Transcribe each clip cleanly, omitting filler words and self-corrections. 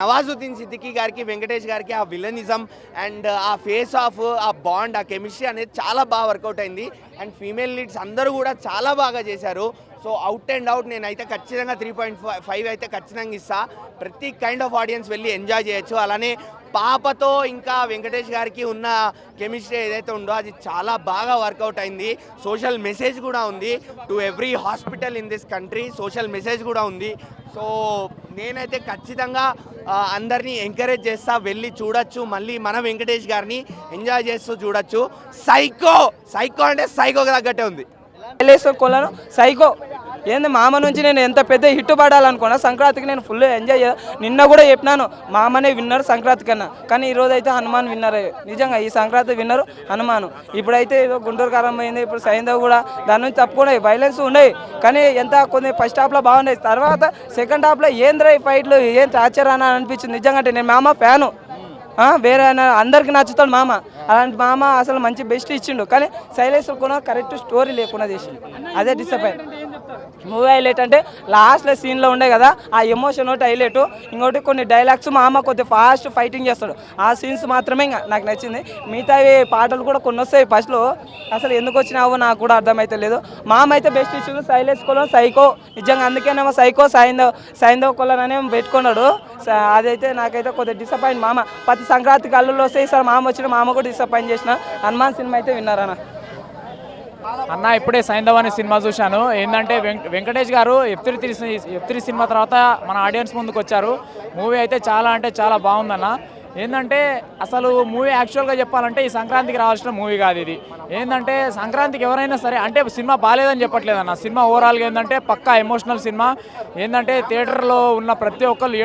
నవాజుద్దీన్ సిద్దికీ గారికి, వెంకటేష్ గారికి ఆ విలనిజం అండ్ ఆ ఫేస్ ఆఫ్, ఆ బాండ్, ఆ కెమిస్ట్రీ అనేది చాలా బాగా వర్కౌట్ అయింది. అండ్ ఫీమేల్ లీడ్స్ అందరూ కూడా చాలా బాగా చేశారు. సో అవుట్ అండ్ అవుట్ నేనైతే ఖచ్చితంగా 3.5 అయితే ఖచ్చితంగా ఇస్తా. ప్రతి కైండ్ ఆఫ్ ఆడియన్స్ వెళ్ళి ఎంజాయ్ చేయొచ్చు. అలానే పాపతో ఇంకా వెంకటేష్ గారికి ఉన్న కెమిస్ట్రీ ఏదైతే ఉందో అది చాలా బాగా వర్కౌట్ అయింది. సోషల్ మెసేజ్ కూడా ఉంది. To every hospital in this country social message కూడా ఉంది. సో నేనైతే ఖచ్చితంగా అందరినీ ఎంకరేజ్ చేస్తా, వెళ్ళి చూడొచ్చు. మళ్ళీ మన వెంకటేష్ గారిని ఎంజాయ్ చేస్తూ చూడొచ్చు. సైకో సైకో అంటే సైకోకి తగ్గట్టే ఉంది. కొలను సైకో ఏంది మామ నుంచి నేను ఎంత పెద్ద హిట్ పడాలనుకున్నా సంక్రాంతికి నేను ఫుల్ ఎంజాయ్ నిన్న కూడా చెప్పినాను మామనే విన్నర్ సంక్రాంతి కన్నా, కానీ ఈరోజు అయితే హనుమాన్ విన్నర్. నిజంగా ఈ సంక్రాంతి విన్నర్ హనుమాను. ఇప్పుడైతే ఏదో గుంటూరు కారం అయింది, ఇప్పుడు సైంధవ్ కూడా దాని నుంచి తప్పుకున్నాయి, వైలెన్స్ ఉన్నాయి, కానీ ఎంత కొన్ని ఫస్ట్ హాఫ్లో బాగున్నాయి. తర్వాత సెకండ్ హాఫ్లో ఏంద్రా ఈ ఫైట్లు ఏం టార్చర్ అని అనిపించింది. నిజంగా అంటే నేను మామ ఫ్యాను, వేరే అందరికి నచ్చుతాడు మామ. అలాంటి మామ అసలు మంచి బెస్ట్ ఇచ్చిండు, కానీ శైలేష్ కూడా కరెక్ట్ స్టోరీ లేకుండా చేసిండు. అదే డిసప్పాయింట్. మూవీ హైలైట్ అంటే లాస్ట్లో సీన్లో ఉండే కదా ఆ ఎమోషన్ ఒకటి హైలైట్. ఇంకోటి కొన్ని డైలాగ్స్ మామ కొద్దిగా ఫాస్ట్ ఫైటింగ్ చేస్తాడు, ఆ సీన్స్ మాత్రమే ఇంకా నాకు నచ్చింది. మిగతావి పాటలు కూడా కొన్ని వస్తాయి ఫస్ట్లో, అసలు ఎందుకు వచ్చినావో నాకు కూడా అర్థమైతే లేదు. మామ అయితే బెస్ట్ ఇచ్చిండు. శైలేష్ కొలం సైకో, నిజంగా అందుకేనేమో సైకో సైంధవ్ కొలం అనే పెట్టుకున్నాడు. అదైతే నాకైతే కొద్దిగా డిసప్పాయింట్. మామ ప్రతి సంక్రాంతికి అల్లుళ్ళు వస్తాయి, సార్ మామ వచ్చిన మామ కూడా డిసప్పాయింట్ చేసిన. హనుమాన్ సినిమా అయితే విన్నారన్న. ఇప్పుడే సైంధవ్ అనే సినిమా చూశాను. ఏంటంటే వెంకటేష్ గారు F3 సినిమా తర్వాత మన ఆడియన్స్ ముందుకు వచ్చారు. మూవీ అయితే చాలా అంటే చాలా బాగుందన్న. ఏంటంటే అసలు మూవీ యాక్చువల్గా చెప్పాలంటే ఈ సంక్రాంతికి రావాల్సిన మూవీ కాదు ఇది. ఏంటంటే సంక్రాంతికి ఎవరైనా సరే, అంటే సినిమా బాగాలేదని చెప్పట్లేదన్న, సినిమా ఓవరాల్గా ఏంటంటే పక్కా ఎమోషనల్ సినిమా. ఏంటంటే థియేటర్లో ఉన్న ప్రతి ఒక్కళ్ళు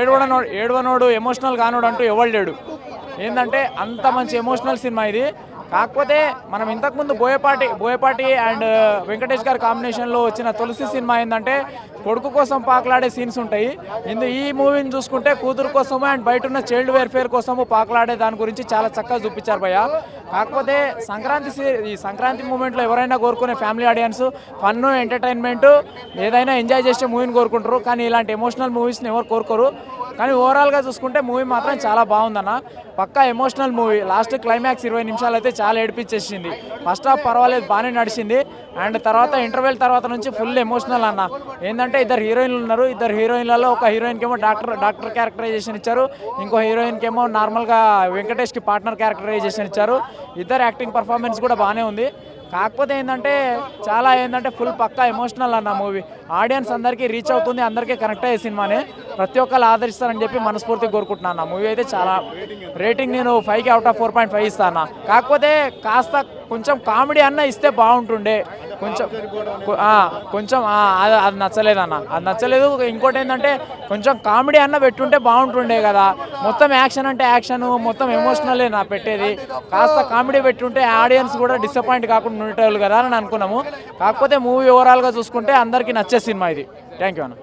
ఏడవనోడు ఎమోషనల్ కానోడు అంటూ ఎవరు లేడు. ఏంటంటే అంత మంచి ఎమోషనల్ సినిమా ఇది. కాకపోతే మనం ఇంతకుముందు బోయపాటి అండ్ వెంకటేష్ గారి కాంబినేషన్లో వచ్చిన తులసి సినిమా ఏంటంటే కొడుకు కోసం పాకులాడే సీన్స్ ఉంటాయి. ఈ మూవీని చూసుకుంటే కూతురు కోసము అండ్ బయట ఉన్న చైల్డ్ వెల్ఫేర్ కోసము పాకులాడే దాని గురించి చాలా చక్కగా చూపించారు భయ్య. కాకపోతే ఈ సంక్రాంతి మూమెంట్లో ఎవరైనా కోరుకునే ఫ్యామిలీ ఆడియన్స్ ఫన్, ఎంటర్టైన్మెంట్, ఏదైనా ఎంజాయ్ చేసే మూవీని కోరుకుంటారు, కానీ ఇలాంటి ఎమోషనల్ మూవీస్ని ఎవరు కోరుకోరు. కానీ ఓవరాల్గా చూసుకుంటే మూవీ మాత్రం చాలా బాగుందన్న. పక్కా ఎమోషనల్ మూవీ. లాస్ట్ క్లైమాక్స్ 20 నిమిషాలు అయితే చాలా ఏడిపించేసింది. ఫస్ట్ హాఫ్ పర్వాలేదు, బాగానే నడిచింది. అండ్ తర్వాత ఇంటర్వెల్ తర్వాత నుంచి ఫుల్ ఎమోషనల్ అన్న. ఏంటంటే 2 హీరోయిన్లు ఉన్నారు. 2 హీరోయిన్లలో ఒక హీరోయిన్కి ఏమో డాక్టర్ క్యారెక్టరైజేషన్ ఇచ్చారు, ఇంకో హీరోయిన్కి ఏమో నార్మల్గా వెంకటేష్కి పార్ట్నర్ క్యారెక్టరైజేషన్ ఇచ్చారు. ఇద్దరు యాక్టింగ్ పర్ఫార్మెన్స్ కూడా బాగానే ఉంది. కాకపోతే ఏంటంటే ఫుల్ పక్కా ఎమోషనల్ అన్న మూవీ. ఆడియన్స్ అందరికీ రీచ్ అవుతుంది, అందరికీ కనెక్ట్ అయ్యే సినిమానే. ప్రతి ఒక్కరు ఆదరిస్తారని చెప్పి మనస్ఫూర్తిగా కోరుకుంటున్నాను అన్న. మూవీ అయితే చాలా రేటింగ్ నేను 5కి అవుట్ ఆఫ్ 4.5 ఇస్తాను అన్న. కాకపోతే కాస్త కొంచెం కామెడీ అన్న ఇస్తే బాగుంటుండే. కొంచెం అది నచ్చలేదన్న, అది నచ్చలేదు. ఇంకోటి ఏంటంటే కొంచెం కామెడీ అన్న పెట్టుంటే బాగుంటుండే కదా. మొత్తం యాక్షన్ అంటే యాక్షన్, మొత్తం ఎమోషనలే నా పెట్టేది. కాస్త కామెడీ పెట్టుంటే ఆడియన్స్ కూడా డిసప్పాయింట్ కాకుండా ఉండేవాళ్ళు కదా అని అనుకున్నాము. కాకపోతే మూవీ ఓవరాల్గా చూసుకుంటే అందరికీ నచ్చే సినిమా ఇది. థ్యాంక్ యూ అన్న.